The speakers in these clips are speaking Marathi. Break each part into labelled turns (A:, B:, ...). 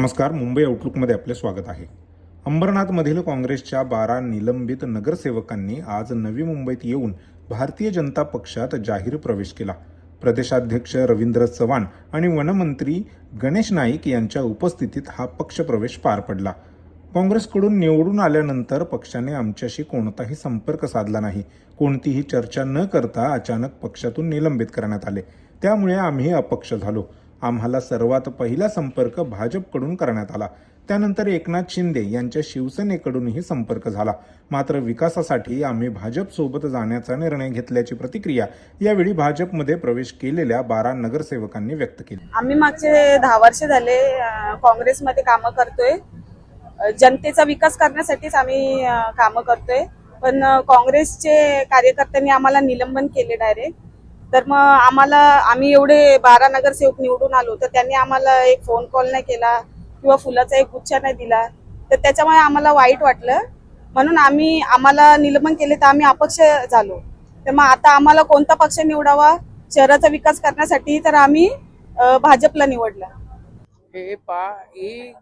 A: नमस्कार. मुंबई आउटलुकमध्ये आपले स्वागत आहे. अंबरनाथमधील काँग्रेसच्या 12 निलंबित नगरसेवकांनी आज नवी मुंबईत येऊन भारतीय जनता पक्षात जाहीर प्रवेश केला. प्रदेशाध्यक्ष रवींद्र चव्हाण आणि वनमंत्री गणेश नाईक यांच्या उपस्थितीत हा पक्षप्रवेश पार पडला. काँग्रेसकडून निवडून आल्यानंतर पक्षाने आमच्याशी कोणताही संपर्क साधला नाही. कोणतीही चर्चा न करता अचानक पक्षातून निलंबित करण्यात आले. त्यामुळे आम्ही अपक्ष झालो. आम्हाला सर्वात पहिला संपर्क भाजपकडून करण्यात आला. त्यानंतर एकनाथ शिंदे यांच्या शिवसेनेकडूनही संपर्क झाला. मात्र विकासासाठी आम्ही भाजपसोबत जाण्याचा निर्णय घेतल्याची प्रतिक्रिया यावेळी भाजपमध्ये प्रवेश केलेल्या 12 नगरसेवकांनी व्यक्त केली.
B: आम्ही मागचे 10 वर्ष झाले काँग्रेसमध्ये कामं करतोय. जनतेचा विकास करण्यासाठीच आम्ही कामं करतोय. पण काँग्रेसचे कार्यकर्त्यांनी आम्हाला निलंबन केले डायरेक्ट. तर मग आम्ही एवढे 12 नगरसेवक निवडून आलो तर त्यांनी आम्हाला एक फोन कॉल नाही केला किंवा फुलाचा एक गुच्छ नाही दिला. तर त्याच्यामुळे आम्हाला वाईट वाटलं, म्हणून आम्हाला निलंबन केले तर आम्ही अपक्ष झालो. तर मग आता आम्हाला कोणता पक्ष निवडावा शहराचा विकास करण्यासाठी, तर आम्ही भाजपला निवडलं.
C: हे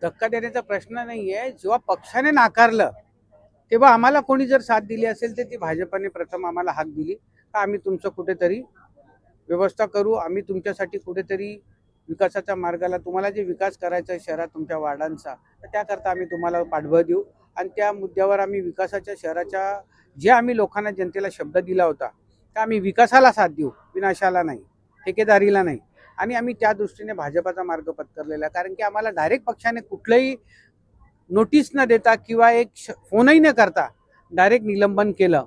C: धक्का देण्याचा प्रश्न नाहीये. जेव्हा पक्षाने नाकारलं तेव्हा आम्हाला कोणी जर साथ दिली असेल तर ती भाजपाने प्रथम आम्हाला हाक दिली का आम्ही तुमचं कुठेतरी व्यवस्था करू, आम्ही तुमच्यासाठी कुठेतरी विकासाच्या मार्गाला, तुम्हाला जे विकास करायचा आहे शहरात तुमच्या वार्डांचा, तर त्याकरता आम्ही तुम्हाला पाठबळ देऊ. आणि त्या मुद्द्यावर आम्ही विकासाच्या शहराच्या जे आम्ही लोकांना जनतेला शब्द दिला होता तर आम्ही विकासाला साथ देऊ, विनाशाला नाही, ठेकेदारीला नाही. आणि आम्ही त्या दृष्टीने भाजपाचा मार्ग पत्करलेला आहे. कारण की आम्हाला डायरेक्ट पक्षाने कुठलंही नोटीस न देता किंवा एक फोनही न करता डायरेक्ट निलंबन केलं.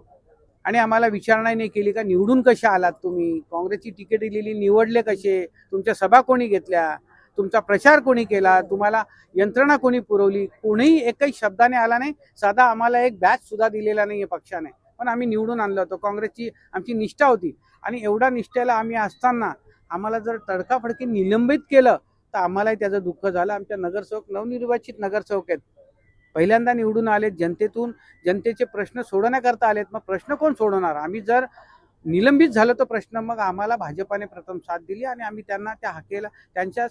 C: आणि आम्हाला विचारणा नाही केली का निवडून कशा आलात तुम्ही, काँग्रेसची तिकीट दिलेली निवडले कसे, तुमच्या सभा कोणी घेतल्या, तुमचा प्रचार कोणी केला, तुम्हाला यंत्रणा कोणी पुरवली, कोणीही एकही शब्दाने आला नाही. साधा आम्हाला एक बॅच सुद्धा दिलेला नाही पक्षाने, पण आम्ही निवडून आणलं होतं. काँग्रेसची आमची निष्ठा होती. आणि एवढा निष्ठेला आम्ही असताना आम्हाला जर तडकाफडकी निलंबित केलं तर आम्हालाही त्याचं दुःख झालं. आमच्या नगरसेवक नवनिर्वाचित नगरसेवक आहेत, पहिल्यांदा निवडून आलेत जनतेतून, जनतेचे प्रश्न सोडवण्याकरता आलेत. मग प्रश्न कोण सोडवणार? आम्ही जर निलंबित झालो तर प्रश्न, मग आम्हाला भाजपाने प्रथम साथ दिली आणि आम्ही त्यांना त्यांच्या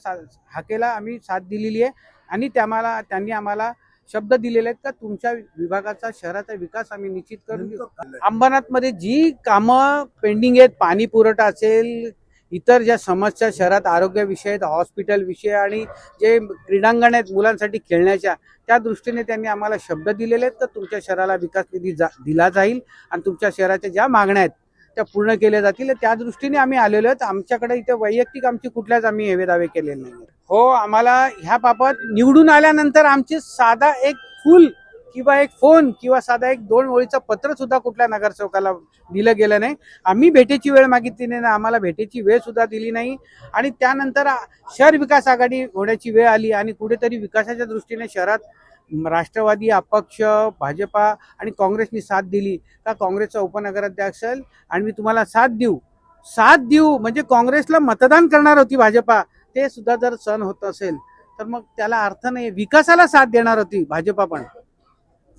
C: हाकेला आम्ही साथ दिलेली आहे. आणि त्यांनी आम्हाला शब्द दिलेले आहेत का तुमच्या विभागाचा शहराचा विकास आम्ही निश्चित करून देऊ. अंबरनाथमध्ये जी कामं पेंडिंग आहेत, पाणी पुरवठा असेल, इतर ज्या समस्या शहरात आरोग्यविषय आहेत, हॉस्पिटल विषय आणि जे क्रीडांगण आहेत मुलांसाठी खेळण्याच्या, त्या दृष्टीने त्यांनी आम्हाला शब्द दिलेले आहेत तर तुमच्या शहराला विकास निधी दिला जाईल आणि तुमच्या शहराच्या ज्या मागण्या आहेत त्या पूर्ण केल्या जातील. त्या दृष्टीने आम्ही आलेलो आहेत. आमच्याकडे इथे वैयक्तिक आमची कुठल्याच आम्ही हेवेदावे केलेले नाही. हो, आम्हाला ह्या बाबत निवडून आल्यानंतर आमची साधा एक फूल किंवा एक फोन किंवा साधा एक 2 ओळीचं पत्र सुद्धा कुठल्या नगरसेवकाला दिलं गेलं नाही. आम्ही भेटीची वेळ मागितली नाही, आम्हाला भेटीची वेळ सुद्धा दिली नाही. आणि त्यानंतर शहर विकास आघाडी होण्याची वेळ आली आणि कुठेतरी विकासाच्या दृष्टीने शहरात राष्ट्रवादी, अपक्ष, भाजपा आणि काँग्रेसनी साथ दिली का काँग्रेसचा उपनगराध्यक्ष असेल आणि मी तुम्हाला साथ देऊ म्हणजे काँग्रेसला मतदान करणार होती भाजपा, ते सुद्धा जर सण होत असेल तर मग त्याला अर्थ नाही. विकासाला साथ देणार होती भाजपा, पण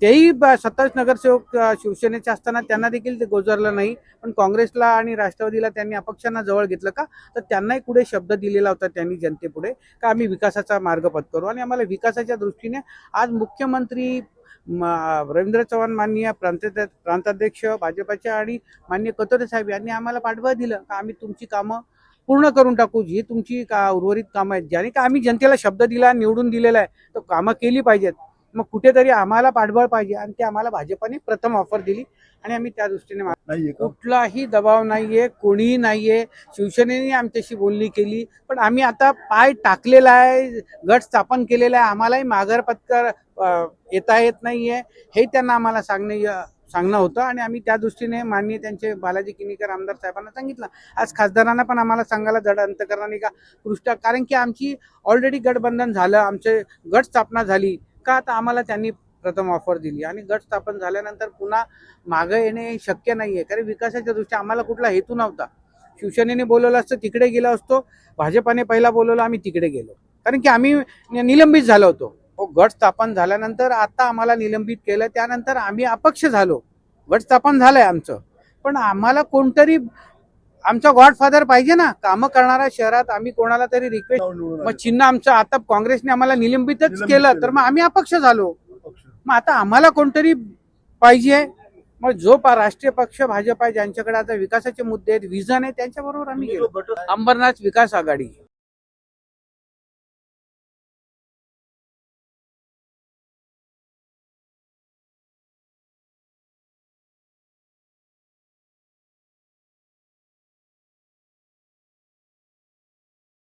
C: तेही 27 नगरसेवक शिवसेनेचे असताना त्यांना देखील ते गोचरलं नाही. पण काँग्रेसला आणि राष्ट्रवादीला त्यांनी अपक्षांना जवळ घेतलं का, तर त्यांनाही पुढे शब्द दिलेला होता त्यांनी जनतेपुढे का आम्ही विकासाचा मार्ग पत्करू. आणि आम्हाला विकासाच्या दृष्टीने आज मुख्यमंत्री रवींद्र चव्हाण माननीय प्रांताध्यक्ष भाजपाचे आणि माननीय कतोरे साहेब यांनी आम्हाला पाठबळ दिलं का आम्ही तुमची कामं पूर्ण करून टाकू. जी तुमची उर्वरित कामं आहेत, ज्याने का आम्ही जनतेला शब्द दिला, निवडून दिलेला आहे, तर कामं केली पाहिजेत. मग कुठेतरी आम्हाला पाठबळ पाहिजे आणि ते आम्हाला भाजपाने प्रथम ऑफर दिली आणि आम्ही त्या दृष्टीने कुठलाही दबाव नाहीये, कोणीही नाहीये. शिवसेनेने आमच्याशी बोलणी केली, पण आम्ही आता पाय टाकलेला आहे, गट स्थापन केलेला आहे. आम्हालाही माघार पत्कर येता येत नाहीये, हे त्यांना आम्हाला सांगणं होतं. आणि आम्ही त्या दृष्टीने माननीय त्यांचे बालाजी किनीकर आमदार साहेबांना सांगितलं. आज खासदारांना पण आम्हाला सांगायला जड अंतकरणाने का पृष्ठा, कारण की आमची ऑलरेडी गठबंधन झालं, आमचे गट स्थापना झाली का, आता आम्हाला त्यांनी प्रथम ऑफर दिली. आणि गट स्थापन झाल्यानंतर पुन्हा मागे येणे शक्य नाहीये, कारण विकासाच्या दृष्टीने आम्हाला कुठला हेतू नव्हता. शिवसेनेने बोलवलं असतं तिकडे गेलो असतो, भाजपाने पहिला बोलवलं आम्ही तिकडे गेलो, कारण की आम्ही निलंबित झालो होतो. गट स्थापन झाल्यानंतर आता आम्हाला निलंबित केलं, त्यानंतर आम्ही अपक्ष झालो. गट स्थापन झालंय आमचं, पण आम्हाला कोणतरी आमचा गॉडफादर पाहिजे ना, कामं करणारा शहरात. आम्ही कोणाला तरी रिक्वेस्ट, मग चिन्ह आमचं आता काँग्रेसने आम्हाला निलंबितच केलं तर मग आम्ही अपक्ष झालो. मग आता आम्हाला कोणतरी पाहिजे. मग जो राष्ट्रीय पक्ष भाजप आहे, ज्यांच्याकडे आता विकासाचे मुद्दे आहेत, विजन आहे, त्यांच्याबरोबर आम्ही गेलो. अंबरनाथ विकास आघाडी